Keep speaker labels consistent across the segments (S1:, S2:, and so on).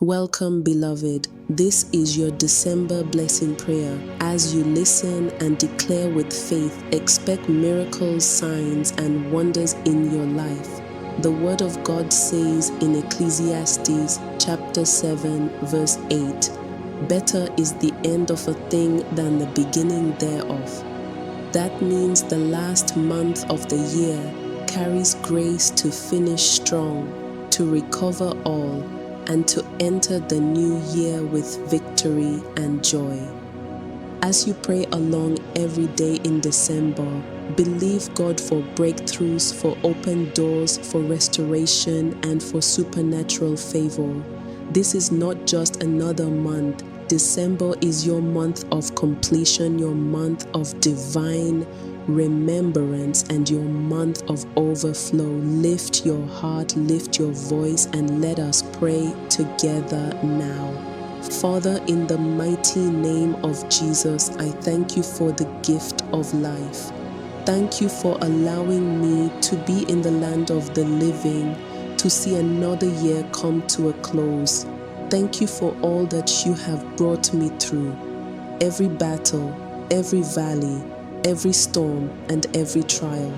S1: Welcome, beloved. This is your December blessing prayer. As you listen and declare with faith, expect miracles, signs, and wonders in your life. The Word of God says in Ecclesiastes chapter 7, verse 8, "Better is the end of a thing than the beginning thereof." That means the last month of the year carries grace to finish strong, to recover all, and to enter the new year with victory and joy. As you pray along every day in December, believe God for breakthroughs, for open doors, for restoration, and for supernatural favor. This is not just another month. December is your month of completion, your month of divine remembrance, and your month of overflow. Lift your heart, lift your voice, and let us pray together now. Father, in the mighty name of Jesus, I thank you for the gift of life. Thank you for allowing me to be in the land of the living, to see another year come to a close. Thank you for all that you have brought me through. Every battle, every valley, every storm, and every trial.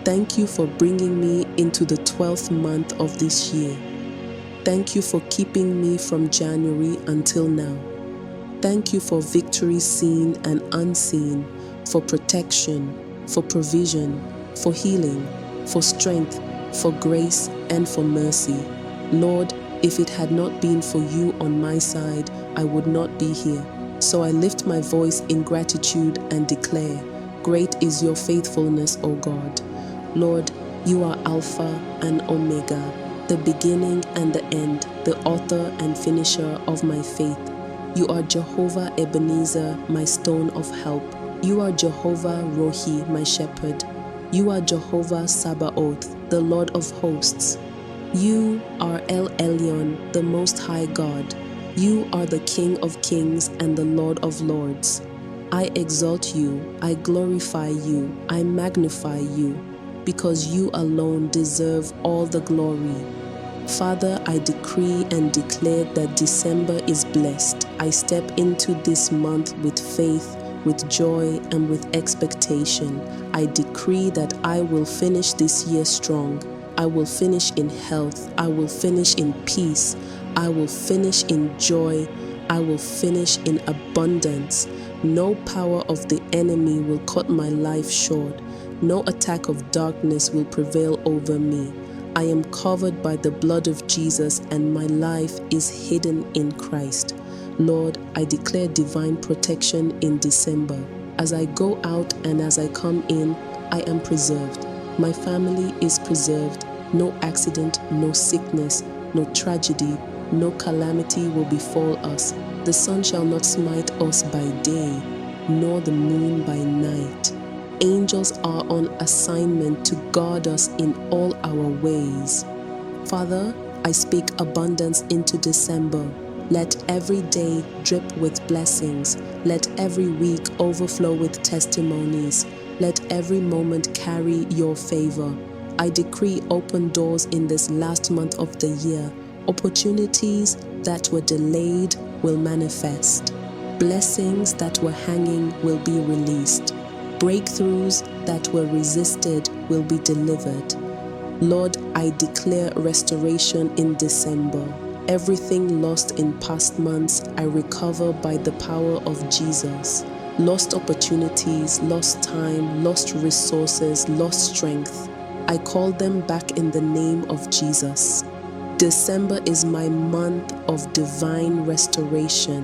S1: Thank you for bringing me into the 12th month of this year. Thank you for keeping me from January until now. Thank you for victory seen and unseen, for protection, for provision, for healing, for strength, for grace, and for mercy. Lord, if it had not been for you on my side, I would not be here. So I lift my voice in gratitude and declare, great is your faithfulness, O God. Lord, you are Alpha and Omega, the beginning and the end, the author and finisher of my faith. You are Jehovah Ebenezer, my stone of help. You are Jehovah Rohi, my shepherd. You are Jehovah Sabaoth, the Lord of hosts. You are El Elyon, the Most High God. You are the King of kings and the Lord of lords. I exalt you, I glorify you, I magnify you, because you alone deserve all the glory. Father, I decree and declare that December is blessed. I step into this month with faith, with joy, and with expectation. I decree that I will finish this year strong. I will finish in health. I will finish in peace. I will finish in joy. I will finish in abundance. No power of the enemy will cut my life short. No attack of darkness will prevail over me. I am covered by the blood of Jesus, and my life is hidden in Christ. Lord, I declare divine protection in December. As I go out and as I come in, I am preserved. My family is preserved. No accident, no sickness, no tragedy, no calamity will befall us. The sun shall not smite us by day, nor the moon by night. Angels are on assignment to guard us in all our ways. Father, I speak abundance into December. Let every day drip with blessings. Let every week overflow with testimonies. Let every moment carry your favor. I decree open doors in this last month of the year. Opportunities that were delayed will manifest. Blessings that were hanging will be released. Breakthroughs that were resisted will be delivered. Lord, I declare restoration in December. Everything lost in past months, I recover by the power of Jesus. Lost opportunities, lost time, lost resources, lost strength, I call them back in the name of Jesus. December is my month of divine restoration.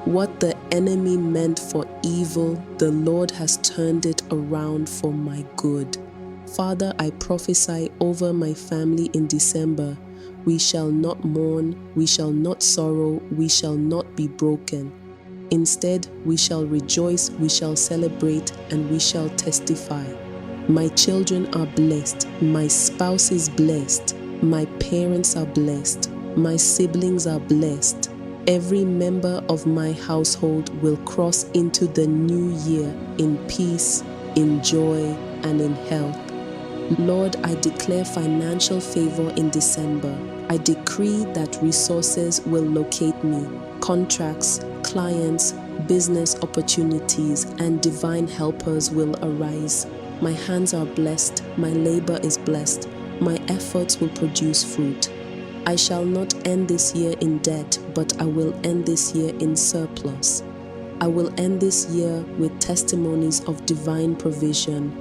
S1: What the enemy meant for evil, the Lord has turned it around for my good. Father, I prophesy over my family in December. We shall not mourn, we shall not sorrow, we shall not be broken. Instead, we shall rejoice, we shall celebrate, and we shall testify. My children are blessed, my spouse is blessed, my parents are blessed, my siblings are blessed. Every member of my household will cross into the new year in peace, in joy, and in health. Lord, I declare financial favor in December. I decree that resources will locate me, contracts, clients, business opportunities, and divine helpers will arise. My hands are blessed, my labor is blessed, my efforts will produce fruit. I shall not end this year in debt, but I will end this year in surplus. I will end this year with testimonies of divine provision.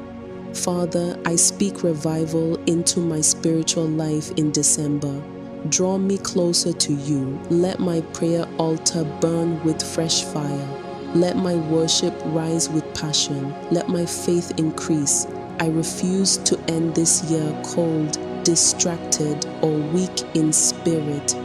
S1: Father, I speak revival into my spiritual life in December. Draw me closer to you. Let my prayer altar burn with fresh fire. Let my worship rise with passion. Let my faith increase. I refuse to end this year cold, distracted, or weak in spirit.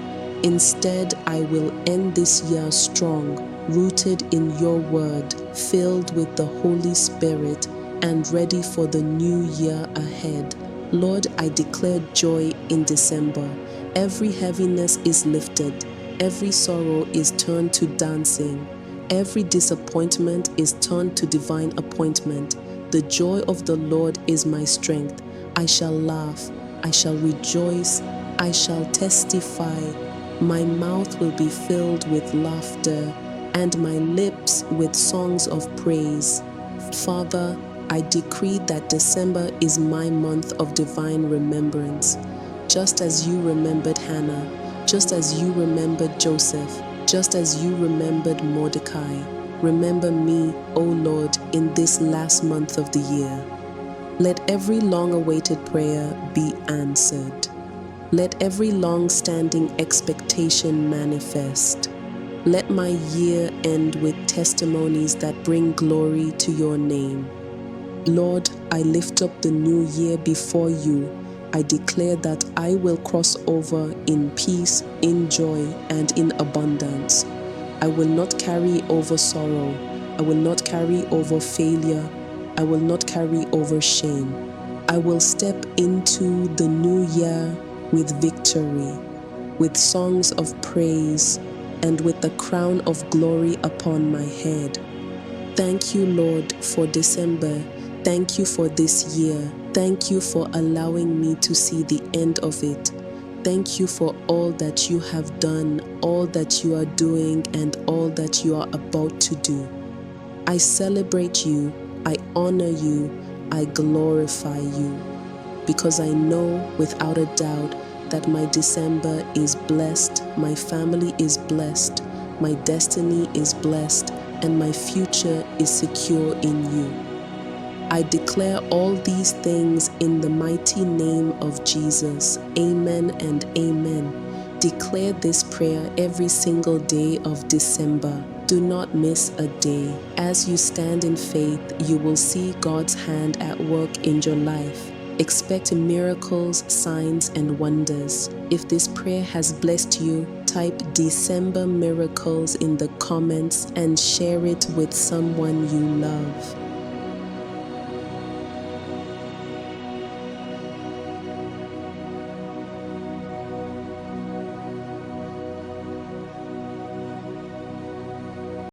S1: Instead, I will end this year strong, rooted in your word, filled with the Holy Spirit, and ready for the new year ahead. Lord, I declare joy in December. Every heaviness is lifted. Every sorrow is turned to dancing. Every disappointment is turned to divine appointment. The joy of the Lord is my strength. I shall laugh. I shall rejoice. I shall testify. My mouth will be filled with laughter, and my lips with songs of praise. Father, I decree that December is my month of divine remembrance. Just as you remembered Hannah, just as you remembered Joseph, just as you remembered Mordecai, remember me, O Lord, in this last month of the year. Let every long-awaited prayer be answered. Let every long-standing expectation manifest. Let my year end with testimonies that bring glory to your name. Lord, I lift up the new year before you. I declare that I will cross over in peace, in joy, and in abundance. I will not carry over sorrow. I will not carry over failure. I will not carry over shame. I will step into the new year with victory, with songs of praise, and with the crown of glory upon my head. Thank you, Lord, for December. Thank you for this year. Thank you for allowing me to see the end of it. Thank you for all that you have done, all that you are doing, and all that you are about to do. I celebrate you, I honor you, I glorify you, because I know without a doubt that my December is blessed, my family is blessed, my destiny is blessed, and my future is secure in you. I declare all these things in the mighty name of Jesus. Amen and amen. Declare this prayer every single day of December. Do not miss a day. As you stand in faith, you will see God's hand at work in your life. Expect miracles, signs, and wonders. If this prayer has blessed you, type December miracles in the comments and share it with someone you love.